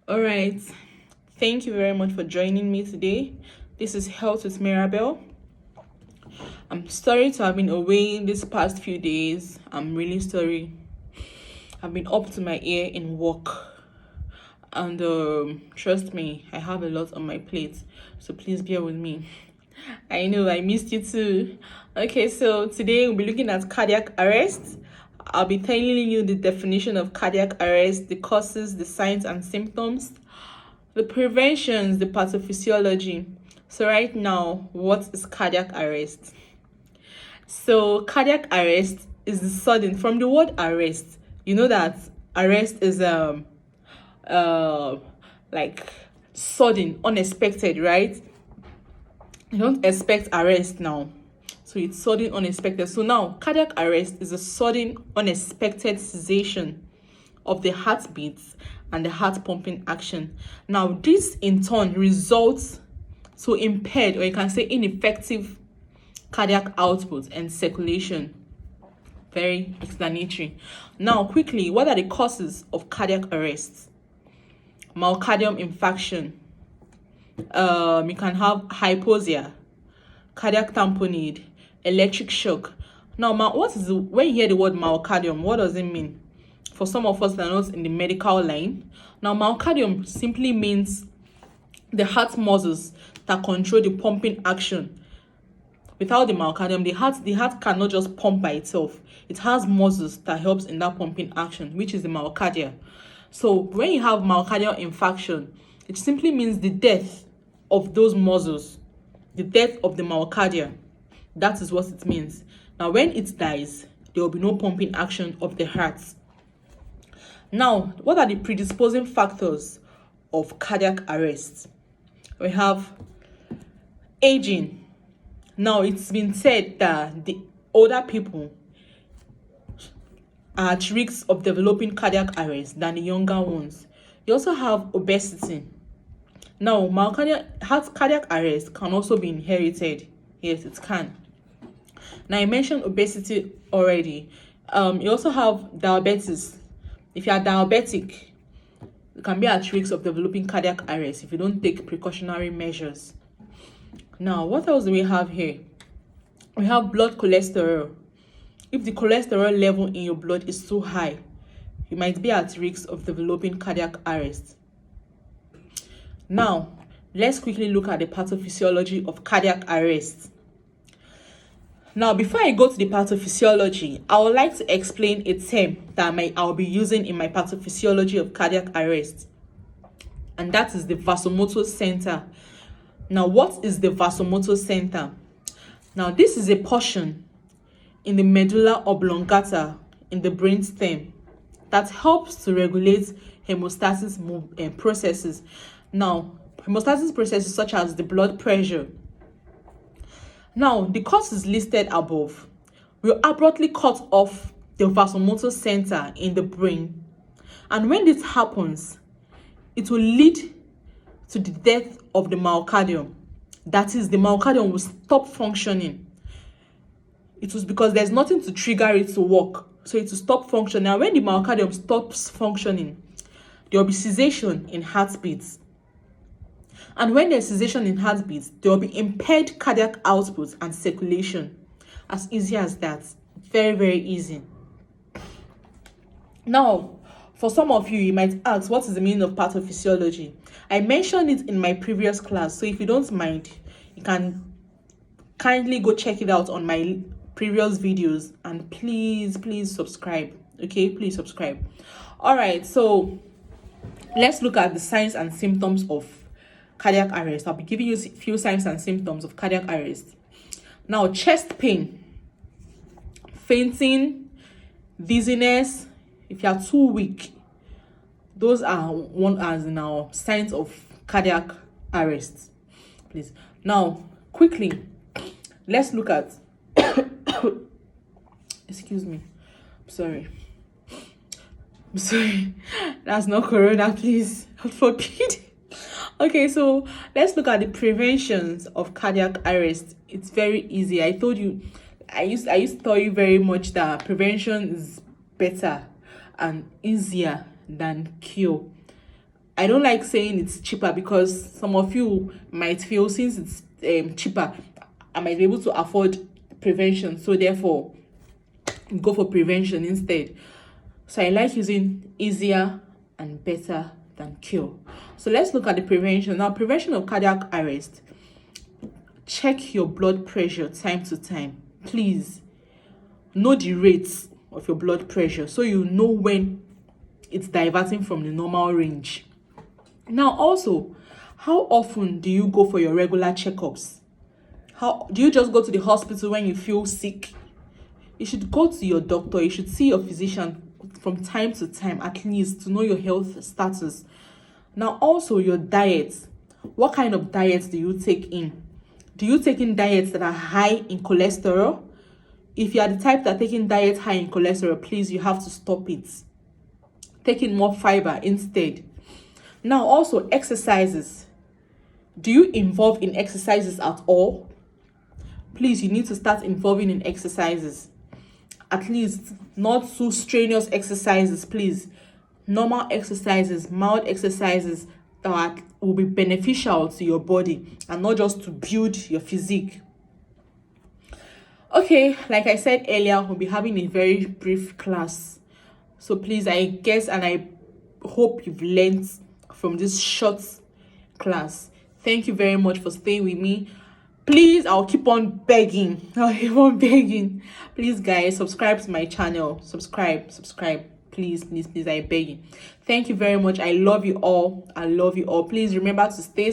All right. Thank you very much for joining me today. This is Health with Mirabel. I'm sorry to have been away this past few days. I'm really sorry. I've been up to my ear in work. And trust me, I have a lot on my plate. So please bear with me. I know I missed you too. Okay, so today we'll be looking at cardiac arrest. I'll be telling you the definition of cardiac arrest, the causes, the signs and symptoms, the preventions, the pathophysiology. So right now, what is cardiac arrest? So cardiac arrest is the sudden, from the word arrest, you know that arrest is uh like sudden, unexpected, right? You don't expect arrest now. So it's sudden, unexpected. So now cardiac arrest is a sudden, unexpected cessation of the heartbeats and the heart pumping action. Now this in turn results to impaired, or you can say ineffective, cardiac output and circulation. Very explanatory. Now quickly, what are the causes of cardiac arrest? Myocardium infarction. You can have hypoxia, cardiac tamponade, electric shock. Now, when you hear the word myocardium, what does it mean? For some of us that are not in the medical line, now myocardium simply means the heart muscles that control the pumping action. Without the myocardium, the heart cannot just pump by itself. It has muscles that helps in that pumping action, which is the myocardia. So when you have myocardial infarction, it simply means the death of those muscles, the death of the myocardia. That is what it means. Now, when it dies, there will be no pumping action of the heart. Now, what are the predisposing factors of cardiac arrest? We have aging. Now, it's been said that the older people are at risk of developing cardiac arrest than the younger ones. You also have obesity. Now, cardiac arrest can also be inherited. Yes, it can. Now, I mentioned obesity already. You also have diabetes. If you are diabetic, you can be at risk of developing cardiac arrest if you don't take precautionary measures. Now, what else do we have here? We have blood cholesterol. If the cholesterol level in your blood is too high, you might be at risk of developing cardiac arrest. Now, let's quickly look at the pathophysiology of cardiac arrest. Now, before I go to the pathophysiology, I would like to explain a term that I'll be using in my pathophysiology of cardiac arrest, and that is the vasomotor center. Now, what is the vasomotor center? Now, this is a portion in the medulla oblongata in the brainstem that helps to regulate hemostasis processes. Now, hemostasis processes such as the blood pressure. Now, the causes listed above will abruptly cut off the vasomotor center in the brain. And when this happens, it will lead to the death of the myocardium. That is, the myocardium will stop functioning. It was because there's nothing to trigger it to work. So it will stop functioning. Now, when the myocardium stops functioning, there will be cessation in heartbeats. And when there's cessation in heartbeats, there will be impaired cardiac output and circulation. As easy as that. Very, very easy. Now, for some of you, you might ask, what is the meaning of pathophysiology? I mentioned it in my previous class, so if you don't mind, you can kindly go check it out on my previous videos, and please subscribe. Okay, please subscribe. All right, so let's look at the signs and symptoms of cardiac arrest. I'll be giving you a few signs and symptoms of cardiac arrest. Now, chest pain, fainting, dizziness. If you are too weak, those are one as now signs of cardiac arrest. Please. Now, quickly, let's look at excuse me. Sorry. That's not corona, please. God forbid. Okay, so let's look at the preventions of cardiac arrest. It's very easy. I told you, I used to tell you very much that prevention is better and easier than cure. I don't like saying it's cheaper because some of you might feel since it's cheaper, I might be able to afford prevention, so therefore go for prevention instead. So I like using easier and better than cure. So let's look at the prevention. Now, prevention of cardiac arrest. Check your blood pressure time to time. Please know the rates of your blood pressure so you know when it's diverting from the normal range. Now, also, how often do you go for your regular checkups? How do you just go to the hospital when you feel sick? You should go to your doctor. You should see your physician from time to time, at least, to know your health status. Now, also your diet. What kind of diets do you take in? Do you take in diets that are high in cholesterol? If you are the type that taking diet high in cholesterol, please, you have to stop it. Take in more fiber instead. Now, also exercises. Do you involve in exercises at all? Please, you need to start involving in exercises. At least not too strenuous exercises, please. Normal exercises, mild exercises that will be beneficial to your body and not just to build your physique. Okay, like I said earlier, we'll be having a very brief class. So please, I guess and I hope you've learned from this short class. Thank you very much for staying with me. Please, I'll keep on begging. Please, guys, subscribe to my channel. Subscribe. Please, I beg you. Thank you very much. I love you all. Please remember to stay